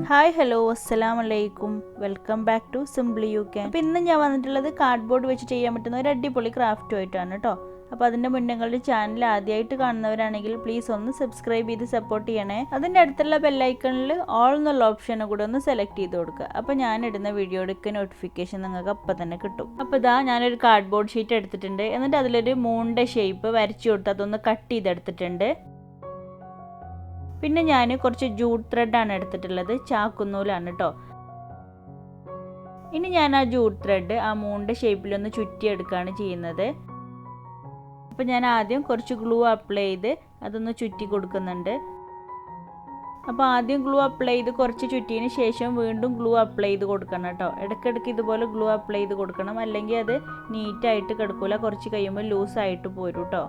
Hi hello അസ്സലാമു അലൈക്കും welcome back to simply you can. അപ്പോൾ ഇന്ന് ഞാൻ വന്നിട്ടുള്ളത് കാർഡ്ബോർഡ് വെച്ച് ചെയ്യാൻ പറ്റുന്ന ഒരു അടിപൊളി ക്രാഫ്റ്റ് ആയിട്ടാണ് കേട്ടോ. അപ്പോൾ അതിൻ്റെ മുന്നേ നിങ്ങളുടെ ചാനൽ ആദ്യമായിട്ട് കാണുന്നവരാണെങ്കിൽ പ്ലീസ് ഒന്ന് സബ്സ്ക്രൈബ് ചെയ്ത് സപ്പോർട്ട് ചെയ്യണേ. അതിൻ്റെ അടുത്തുള്ള ബെല്ലൈക്കണിൽ ഓൾ എന്നുള്ള ഓപ്ഷനെ കൂടെ ഒന്ന് സെലക്ട് ചെയ്ത് കൊടുക്കുക. അപ്പോൾ ഞാൻ ഇടുന്ന വീഡിയോയുടെ നോട്ടിഫിക്കേഷൻ നിങ്ങൾക്ക് അപ്പം തന്നെ കിട്ടും. അപ്പോൾ ഇതാ ഞാനൊരു കാർഡ്ബോർഡ് ഷീറ്റ് എടുത്തിട്ടുണ്ട്. എന്നിട്ട് അതിലൊരു മൂണിൻ്റെ ഷേപ്പ് വരച്ചു കൊടുത്ത് അതൊന്ന് കട്ട് ചെയ്തെടുത്തിട്ടുണ്ട്. പിന്നെ ഞാൻ കുറച്ച് ജൂട്ട് ത്രെഡാണ് എടുത്തിട്ടുള്ളത്, ചാക്കുന്നൂലാണ് കേട്ടോ. ഇനി ഞാൻ ആ ജൂട്ട് ത്രെഡ് ആ മൂണിൻ്റെ ഷേപ്പിലൊന്ന് ചുറ്റിയെടുക്കുകയാണ് ചെയ്യുന്നത്. അപ്പോൾ ഞാൻ ആദ്യം കുറച്ച് ഗ്ലൂ അപ്ലൈ ചെയ്ത് അതൊന്ന് ചുറ്റി കൊടുക്കുന്നുണ്ട്. അപ്പോൾ ആദ്യം ഗ്ലൂ അപ്ലൈ ചെയ്ത് കുറച്ച് ചുറ്റിയതിന് ശേഷം വീണ്ടും ഗ്ലൂ അപ്ലൈ ചെയ്ത് കൊടുക്കണം കേട്ടോ. ഇടയ്ക്കിടയ്ക്ക് ഇതുപോലെ ഗ്ലൂ അപ്ലൈ ചെയ്ത് കൊടുക്കണം, അല്ലെങ്കിൽ അത് നീറ്റായിട്ട് കിടക്കില്ല, കുറച്ച് കഴിയുമ്പോൾ ലൂസായിട്ട് പോരും കേട്ടോ.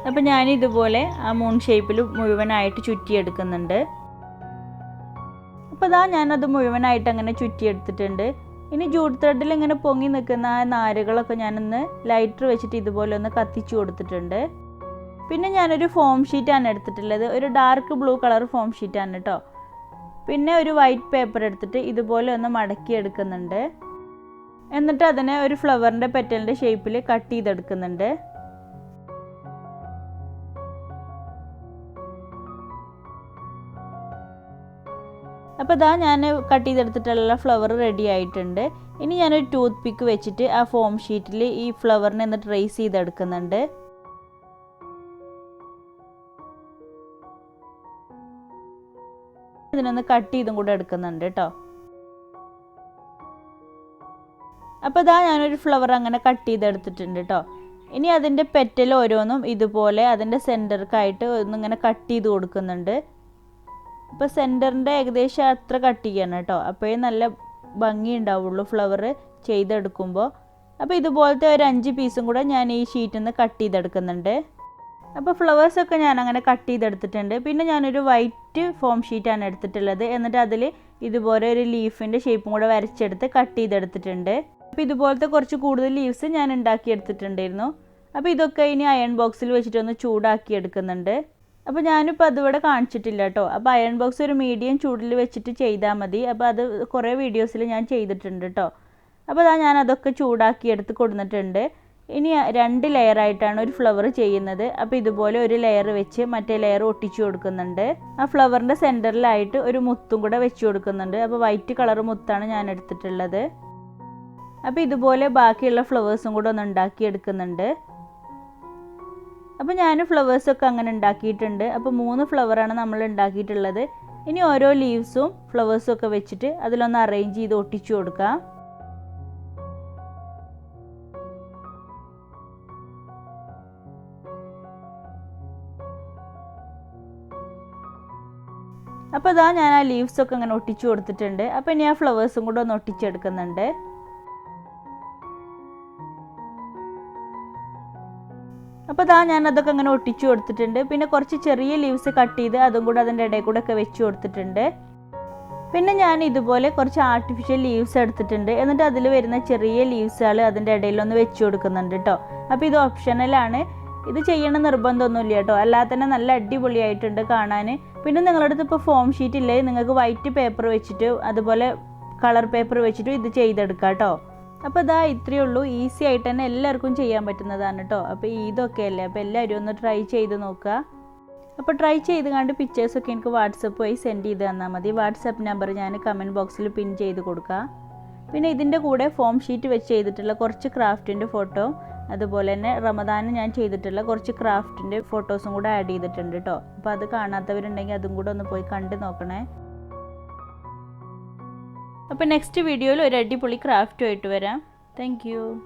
അപ്പോൾ ഞാനിതുപോലെ ആ മൂൺ ഷേപ്പിൽ മുഴുവനായിട്ട് ചുറ്റിയെടുക്കുന്നുണ്ട്. അപ്പോൾ അതാ ഞാനത് മുഴുവനായിട്ട് അങ്ങനെ ചുറ്റിയെടുത്തിട്ടുണ്ട്. ഇനി ജൂട്ട് ത്രെഡിൽ ഇങ്ങനെ പൊങ്ങി നിൽക്കുന്ന ആ നാരുകളൊക്കെ ഞാനൊന്ന് ലൈറ്റർ വെച്ചിട്ട് ഇതുപോലെ ഒന്ന് കത്തിച്ചു കൊടുത്തിട്ടുണ്ട്. പിന്നെ ഞാനൊരു ഫോം ഷീറ്റാണ് എടുത്തിട്ടുള്ളത്, ഒരു ഡാർക്ക് ബ്ലൂ കളർ ഫോം ഷീറ്റാണ് കേട്ടോ. പിന്നെ ഒരു വൈറ്റ് പേപ്പർ എടുത്തിട്ട് ഇതുപോലെ ഒന്ന് മടക്കി എടുക്കുന്നുണ്ട്. എന്നിട്ട് അതിനെ ഒരു ഫ്ലവറിൻ്റെ പെറ്റലിൻ്റെ ഷേപ്പിൽ കട്ട് ചെയ്തെടുക്കുന്നുണ്ട്. അപ്പോൾ ഇതാ ഞാൻ കട്ട് ചെയ്തെടുത്തിട്ടുള്ള ഫ്ലവർ റെഡി ആയിട്ടുണ്ട്. ഇനി ഞാനൊരു ടൂത്ത് പിക്ക് വെച്ചിട്ട് ആ ഫോം ഷീറ്റിൽ ഈ ഫ്ലവറിനെ ഒന്ന് ട്രേസ് ചെയ്തെടുക്കുന്നുണ്ട്. ഇതിനൊന്ന് കട്ട് ചെയ്തും കൂടെ എടുക്കുന്നുണ്ട് കേട്ടോ. അപ്പോൾ ഇതാ ഞാനൊരു ഫ്ലവർ അങ്ങനെ കട്ട് ചെയ്തെടുത്തിട്ടുണ്ട് കേട്ടോ. ഇനി അതിൻ്റെ പെറ്റൽ ഓരോന്നും ഇതുപോലെ അതിൻ്റെ സെൻറ്റർക്കായിട്ട് ഒന്നിങ്ങനെ കട്ട് ചെയ്ത് കൊടുക്കുന്നുണ്ട്. ഇപ്പോൾ സെൻറ്ററിൻ്റെ ഏകദേശം അത്ര കട്ട് ചെയ്യണം കേട്ടോ, അപ്പോഴേ നല്ല ഭംഗി ഉണ്ടാവുള്ളൂ ഫ്ലവർ ചെയ്തെടുക്കുമ്പോൾ. അപ്പോൾ ഇതുപോലത്തെ ഒരു 5 പീസും കൂടെ ഞാൻ ഈ ഷീറ്റിൽ നിന്ന് കട്ട് ചെയ്തെടുക്കുന്നുണ്ട്. അപ്പോൾ ഫ്ലവേഴ്സൊക്കെ ഞാൻ അങ്ങനെ കട്ട് ചെയ്തെടുത്തിട്ടുണ്ട്. പിന്നെ ഞാനൊരു വൈറ്റ് ഫോം ഷീറ്റാണ് എടുത്തിട്ടുള്ളത്. എന്നിട്ട് അതിൽ ഇതുപോലെ ഒരു ലീഫിൻ്റെ ഷേപ്പും കൂടെ വരച്ചെടുത്ത് കട്ട് ചെയ്തെടുത്തിട്ടുണ്ട്. അപ്പോൾ ഇതുപോലത്തെ കുറച്ച് കൂടുതൽ ലീവ്സ് ഞാൻ ഉണ്ടാക്കിയെടുത്തിട്ടുണ്ടായിരുന്നു. അപ്പോൾ ഇതൊക്കെ ഇനി അയൺ ബോക്സിൽ വെച്ചിട്ടൊന്ന് ചൂടാക്കി എടുക്കുന്നുണ്ട്. അപ്പോൾ ഞാനിപ്പോൾ അതിവിടെ കാണിച്ചിട്ടില്ല കേട്ടോ. അപ്പോൾ അയൺ ബോക്സ് ഒരു മീഡിയം ചൂടിൽ വെച്ചിട്ട് ചെയ്താൽ മതി. അപ്പോൾ അത് കുറേ വീഡിയോസിൽ ഞാൻ ചെയ്തിട്ടുണ്ട് കേട്ടോ. അപ്പോൾ അതാ ഞാൻ അതൊക്കെ ചൂടാക്കി എടുത്ത് കൊടുത്തിട്ടുണ്ട്. ഇനി 2 ലെയറായിട്ടാണ് ഒരു ഫ്ലവർ ചെയ്യുന്നത്. അപ്പോൾ ഇതുപോലെ ഒരു ലെയർ വെച്ച് മറ്റേ ലെയർ ഒട്ടിച്ചു കൊടുക്കുന്നുണ്ട്. ആ ഫ്ലവറിൻ്റെ സെൻറ്ററിലായിട്ട് ഒരു മുത്തും കൂടെ വെച്ച് കൊടുക്കുന്നുണ്ട്. അപ്പോൾ വൈറ്റ് കളർ മുത്താണ് ഞാൻ എടുത്തിട്ടുള്ളത്. അപ്പോൾ ഇതുപോലെ ബാക്കിയുള്ള ഫ്ലവേഴ്സും കൂടെ ഒന്ന് ഉണ്ടാക്കിയെടുക്കുന്നുണ്ട്. അപ്പോൾ ഞാൻ ഫ്ലവേഴ്സൊക്കെ അങ്ങനെ ഉണ്ടാക്കിയിട്ടുണ്ട്. അപ്പോൾ 3 ഫ്ലവറാണ് നമ്മൾ ഉണ്ടാക്കിയിട്ടുള്ളത്. ഇനി ഓരോ ലീവ്സും ഫ്ലവേഴ്സും ഒക്കെ വെച്ചിട്ട് അതിലൊന്ന് അറേഞ്ച് ചെയ്ത് ഒട്ടിച്ചു കൊടുക്കാം. അപ്പോൾ ഇതാ ഞാൻ ആ ലീവ്സൊക്കെ അങ്ങനെ ഒട്ടിച്ചു കൊടുത്തിട്ടുണ്ട്. അപ്പോൾ ഇനി ആ ഫ്ലവേഴ്സും കൂടെ ഒന്ന് ഒട്ടിച്ചെടുക്കുന്നുണ്ട്. അപ്പോൾ ഇതാ ഞാൻ അതൊക്കെ അങ്ങനെ ഒട്ടിച്ചു കൊടുത്തിട്ടുണ്ട്. പിന്നെ കുറച്ച് ചെറിയ ലീവ്സ് കട്ട് ചെയ്ത് അതും കൂടെ അതിൻ്റെ ഇടയിൽ കൂടെ ഒക്കെ വെച്ച് കൊടുത്തിട്ടുണ്ട്. പിന്നെ ഞാൻ ഇതുപോലെ കുറച്ച് ആർട്ടിഫിഷ്യൽ ലീവ്സ് എടുത്തിട്ടുണ്ട്. എന്നിട്ട് അതിൽ വരുന്ന ചെറിയ ലീവ്സുകൾ അതിൻ്റെ ഇടയിലൊന്ന് വെച്ച് കൊടുക്കുന്നുണ്ട് കേട്ടോ. അപ്പോൾ ഇത് ഓപ്ഷണലാണ്, ഇത് ചെയ്യണ നിർബന്ധമൊന്നുമില്ല കേട്ടോ. അല്ലാതെ തന്നെ നല്ല അടിപൊളിയായിട്ടുണ്ട് കാണാൻ. പിന്നെ നിങ്ങളുടെ അടുത്ത് ഇപ്പോൾ ഫോം ഷീറ്റ് ഇല്ലേ, നിങ്ങൾക്ക് വൈറ്റ് പേപ്പർ വെച്ചിട്ട് അതുപോലെ കളർ പേപ്പർ വെച്ചിട്ട് ഇത് ചെയ്തെടുക്കാം കേട്ടോ. അപ്പോൾ ഇതാ ഇത്രയേ ഉള്ളൂ, ഈസി ആയിട്ട് തന്നെ എല്ലാവർക്കും ചെയ്യാൻ പറ്റുന്നതാണ് കേട്ടോ. അപ്പോൾ ഇതൊക്കെ അല്ലേ, അപ്പോൾ എല്ലാവരും ഒന്ന് ട്രൈ ചെയ്ത് നോക്കുക. അപ്പോൾ ട്രൈ ചെയ്ത് കണ്ട് പിക്ചേഴ്സൊക്കെ എനിക്ക് വാട്സപ്പ് വഴി സെൻഡ് ചെയ്ത് തന്നാൽ മതി. വാട്സപ്പ് നമ്പർ ഞാൻ കമൻറ്റ് ബോക്സിൽ പിൻ ചെയ്ത് കൊടുക്കാം. പിന്നെ ഇതിൻ്റെ കൂടെ ഫോം ഷീറ്റ് വെച്ച് ചെയ്തിട്ടുള്ള കുറച്ച് ക്രാഫ്റ്റിൻ്റെ ഫോട്ടോ, അതുപോലെ തന്നെ റമദാനിൽ ഞാൻ ചെയ്തിട്ടുള്ള കുറച്ച് ക്രാഫ്റ്റിൻ്റെ ഫോട്ടോസും കൂടെ ആഡ് ചെയ്തിട്ടുണ്ട് കേട്ടോ. അപ്പോൾ അത് കാണാത്തവരുണ്ടെങ്കിൽ അതും കൂടെ ഒന്ന് പോയി കണ്ട് നോക്കണേ. അപ്പോൾ നെക്സ്റ്റ് വീഡിയോയിൽ ഒരു അടിപൊളി ക്രാഫ്റ്റുമായിട്ട് വരാം. Thank you.